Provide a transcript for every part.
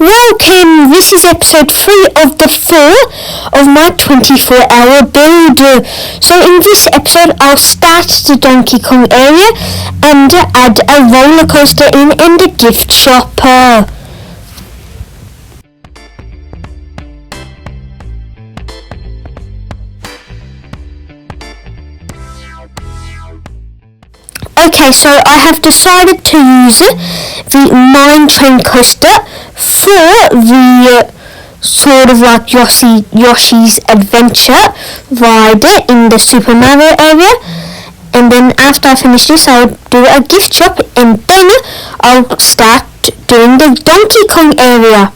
Welcome! This is episode 3 of the 4 of my 24-hour build. So in this episode I'll start the Donkey Kong area and add a roller coaster in and a gift shop. Okay, so I have decided to use the mine train coaster for the sort of like Yoshi's Adventure ride in the Super Mario area. And then after I finish this, I'll do a gift shop and then I'll start doing the Donkey Kong area.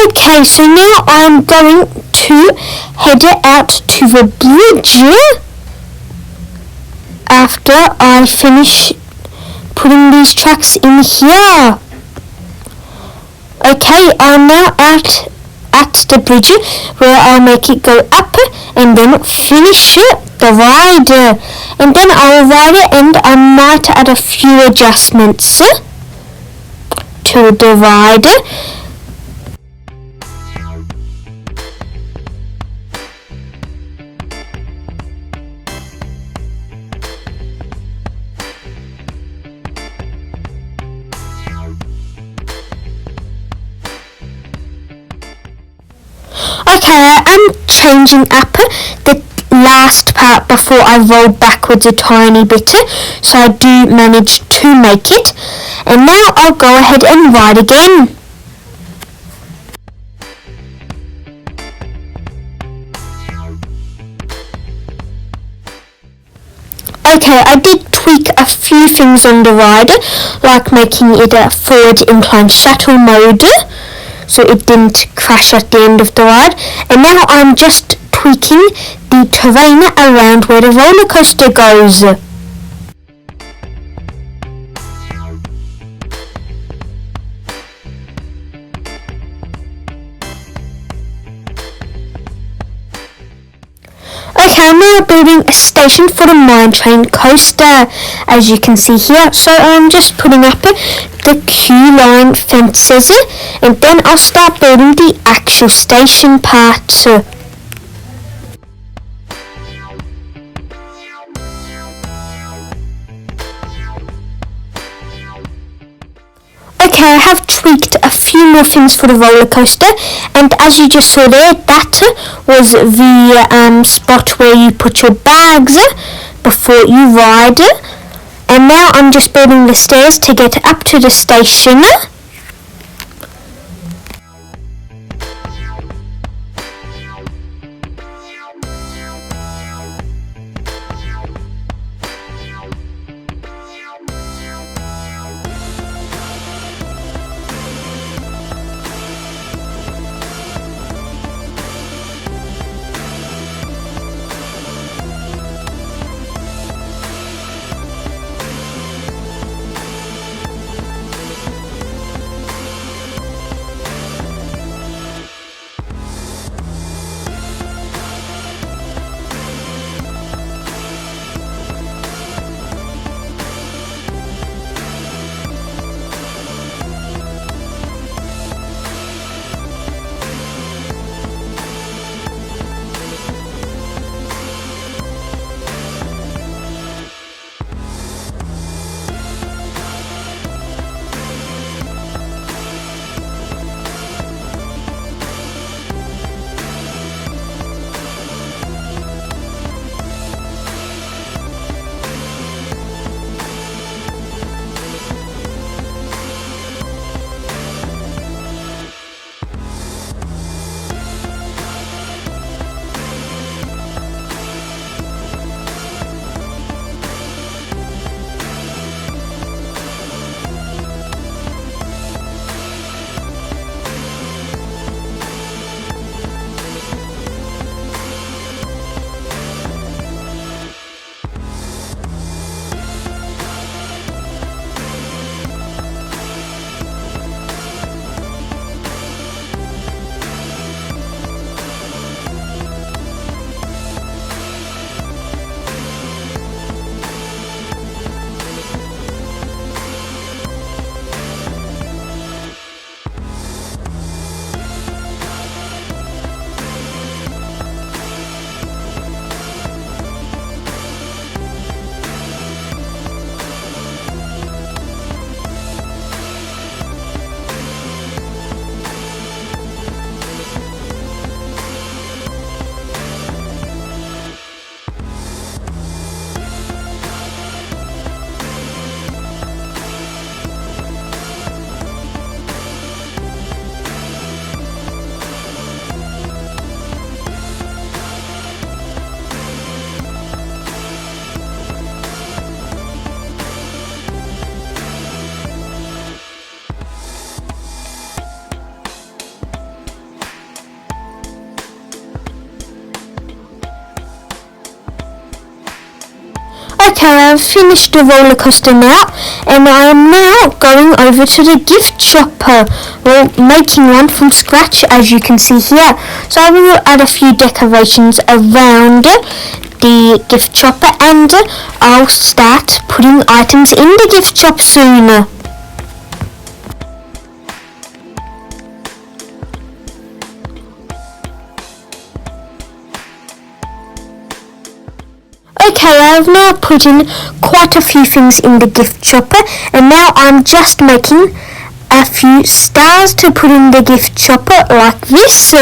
Okay, so now I'm going to head out to the bridge after I finish putting these tracks in here. Okay, I'm now out at the bridge where I'll make it go up and then finish the ride. And then I'll ride it and I might add a few adjustments to the ride. Okay, I'm changing up the last part before I roll backwards a tiny bit, so I do manage to make it. And now I'll go ahead and ride again. Okay, I did tweak a few things on the ride, like making it a forward incline shuttle mode, so it didn't crash at the end of the ride. And now I'm just tweaking the terrain around where the roller coaster goes. Okay, I'm now building a station for the mine train coaster, as you can see here. So I'm just putting up the queue line fences and then I'll start building the actual station part. Okay, I have tweaked a few more things for the roller coaster, and as you just saw there, that was the spot where you put your bags before you ride. And now I'm just building the stairs to get up to the station. Okay, I've finished the roller coaster now, and I am now going over to the gift shopper. Well, making one from scratch, as you can see here. So I will add a few decorations around the gift shopper, and I'll start putting items in the gift shop soon. Okay, I've now put in quite a few things in the gift shopper, and now I'm just making a few stars to put in the gift shopper like this.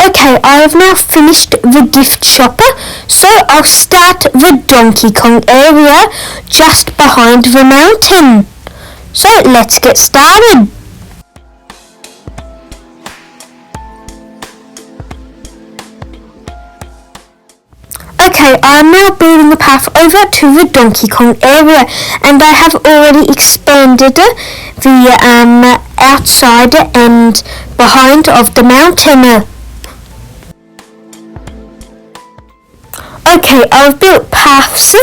Okay, I have now finished the gift shopper, so I'll start the Donkey Kong area just behind the mountain. So let's get started. Okay, I am now building a path over to the Donkey Kong area, and I have already expanded the outside and behind of the mountain. Okay, I've built paths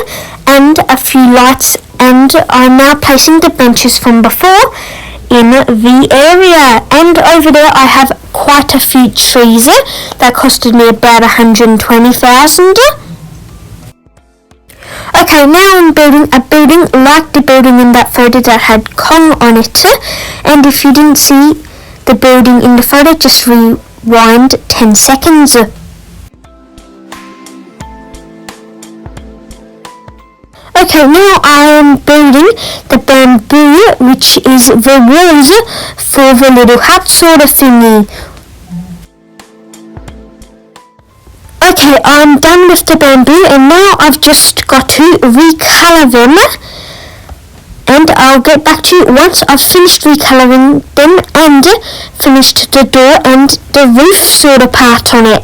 and a few lights, and I'm now placing the benches from before in the area. And over there I have quite a few trees that costed me about 120,000. Okay, now I'm building a building like the building in that photo that had Kong on it. And if you didn't see the building in the photo, just rewind 10 seconds. Okay, now I am building the bamboo, which is the walls for the little hut sort of thingy. Okay, I'm done with the bamboo, and now I've just got to recolour them, and I'll get back to you once I've finished recolouring them and finished the door and the roof sort of part on it.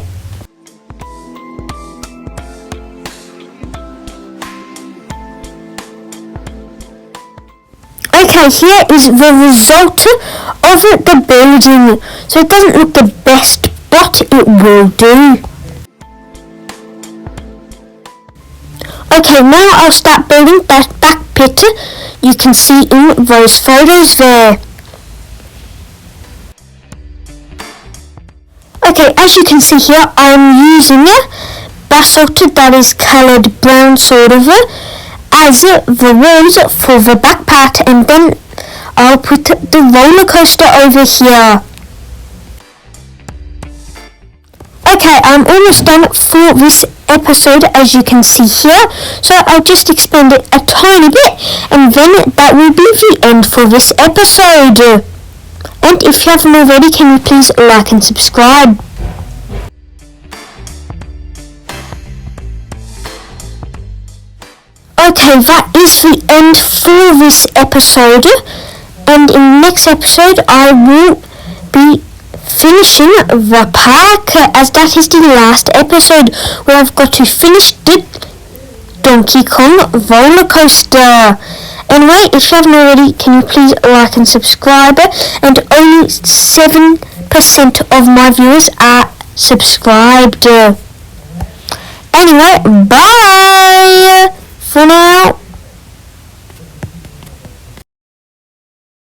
Okay, here is the result of the building. So it doesn't look the best, but it will do. Okay, now I'll start building that back pit you can see in those photos there. Okay, as you can see here, I'm using basalt that is coloured brown sort of as the walls for the back part, and then I'll put the roller coaster over here. Okay, I'm almost done for this episode, as you can see here, so I'll just expand it a tiny bit, and then that will be the end for this episode. And if you haven't already, can you please like and subscribe? Okay, that is the end for this episode, and in the next episode I will be finishing the park, as that is the last episode where I've got to finish the Donkey Kong roller coaster. Anyway, if you haven't already, can you please like and subscribe? And only 7% of my viewers are subscribed. Anyway, bye for now.